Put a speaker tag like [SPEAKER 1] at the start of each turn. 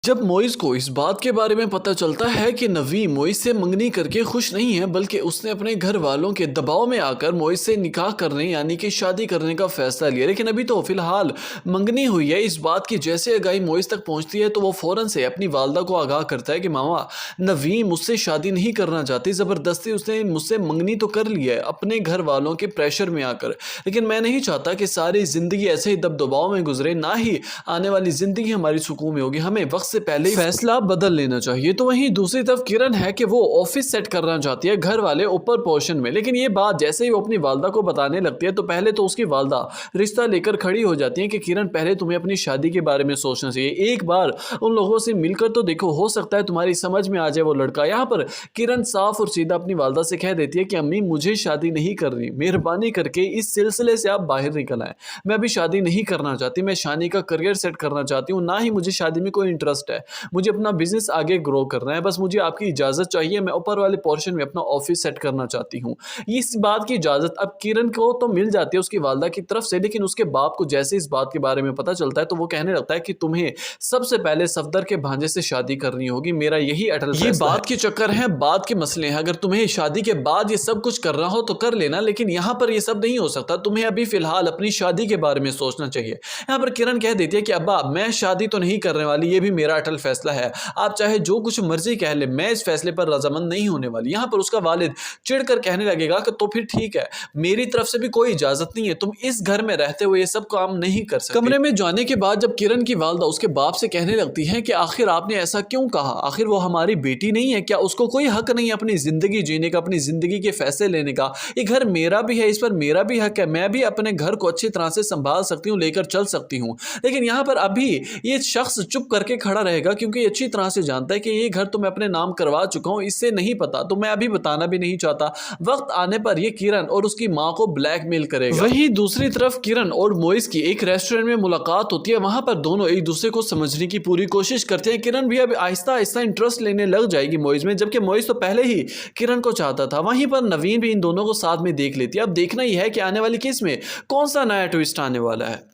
[SPEAKER 1] जब मोइज़ को इस बात के बारे में पता चलता है कि नवीन मोइज़ से मंगनी करके खुश नहीं है, बल्कि उसने अपने घर वालों के दबाव में आकर मोइज़ से निकाह करने यानी कि शादी करने का फैसला लिया, लेकिन अभी तो फिलहाल मंगनी हुई है। इस बात की जैसे आगाही मोइज़ तक पहुंचती है तो वो फ़ौरन से अपनी वालदा को आगाह करता है कि मामा, नवीन मुझसे शादी नहीं करना चाहती, ज़बरदस्ती उसने मुझसे मंगनी तो कर लिया है अपने घर वालों के प्रेशर में आकर, लेकिन मैं नहीं चाहता कि सारी ज़िंदगी ऐसे ही दबदबाव में गुजरे, ना ही आने वाली ज़िंदगी हमारी सुकून में होगी। हमें वक्त से पहले ही फैसला बदल लेना चाहिए। तो वहीं दूसरी तरफ किरण है कि वो ऑफिस सेट करना चाहती है घर वाले ऊपर पोर्शन में, लेकिन ये बात जैसे ही वो अपनी वालदा को बताने लगती है तो पहले तो उसकी वालदा रिश्ता लेकर खड़ी हो जाती है कि किरण, पहले तुम्हें अपनी शादी के बारे में सोचना चाहिए, एक बार उन लोगों से मिलकर तो देखो, हो सकता है तुम्हारी समझ में आ जाए वो लड़का। यहाँ पर किरण साफ और सीधा अपनी वालदा से कह देती है कि अम्मी, मुझे शादी नहीं करनी, मेहरबानी करके इस सिलसिले से आप बाहर निकल आए। मैं अभी शादी नहीं करना चाहती, मैं शानी का करियर सेट करना चाहती हूँ, ना ही मुझे शादी में कोई इंटरेस्ट है। मुझे अपना बिजनेस आगे ग्रो करना है, बस मुझे आपकी इजाज़त चाहिए, मैं ऊपर वाले पोर्शन में अपना ऑफिस सेट करना चाहती हूँ। इस बात की इजाज़त अब किरण को तो मिल जाती है उसकी वालदा की तरफ से, लेकिन उसके बाप को जैसे इस बात के बारे में पता चलता है तो वो कहने लगता है कि तुम्हें सबसे पहले सफदर के भांजे से शादी करनी होगी, मेरा यही अटल फैसला है। ये बात के चक्कर हैं, बात के मसले हैं, अगर तुम्हें शादी के बाद ये सब कुछ करना हो तो कर लेना, लेकिन यहाँ पर ये सब नहीं हो सकता, तुम्हें अभी फिलहाल अपनी शादी के बारे में सोचना चाहिए। यहाँ पर किरण कह देती है कि अब्बा, मैं शादी तो नहीं करने वाली, ये भी मेरा अटल फैसला है, आप चाहे जो कुछ मर्जी कह ले, मैं इस फैसले पर रजामंद नहीं होने वाली। यहाँ पर उसका वालिद चिढ़कर कहने लगेगा कि तो फिर ठीक है, मेरी तरफ से भी कोई इजाजत नहीं है, तुम इस घर में रहते हुए ये सब काम नहीं कर सकते। कमरे में जाने के बाद जब किरण की वालदा उसके बाप से कहने लगती है कि आखिर आपने ऐसा क्यों कहा, आखिर वो हमारी बेटी नहीं है क्या, उसको कोई हक नहीं है अपनी जिंदगी जीने का, अपनी जिंदगी के फैसले लेने का, ये घर मेरा भी है, इस पर मेरा भी हक है, मैं भी अपने घर को अच्छी तरह से संभाल सकती हूँ, लेकर चल सकती हूँ। लेकिन यहाँ पर अभी ये शख्स चुप करके खड़ा रहेगा, क्योंकि अच्छी तरह से जानता है कि ये घर तो मैं अपने नाम करवा चुका हूं, इससे नहीं पता, तो मैं अभी बताना भी नहीं चाहता, वक्त आने पर ये किरण और उसकी मां को ब्लैकमेल करेगा। वहीं दूसरी तरफ किरण और मोइज़ की एक रेस्टोरेंट में मुलाकात होती है, वहां पर दोनों एक दूसरे को समझने की पूरी कोशिश करते हैं। किरण भी अब आहिस्ता आहिस्ता इंटरेस्ट लेने लग जाएगी मोइज़ में, जबकि मोइज़ तो पहले ही किरण को चाहता था। वहीं पर नवीन भी इन दोनों को साथ में देख लेती है। अब देखना ही है कि आने वाली केस में कौन सा नया ट्विस्ट आने वाला है।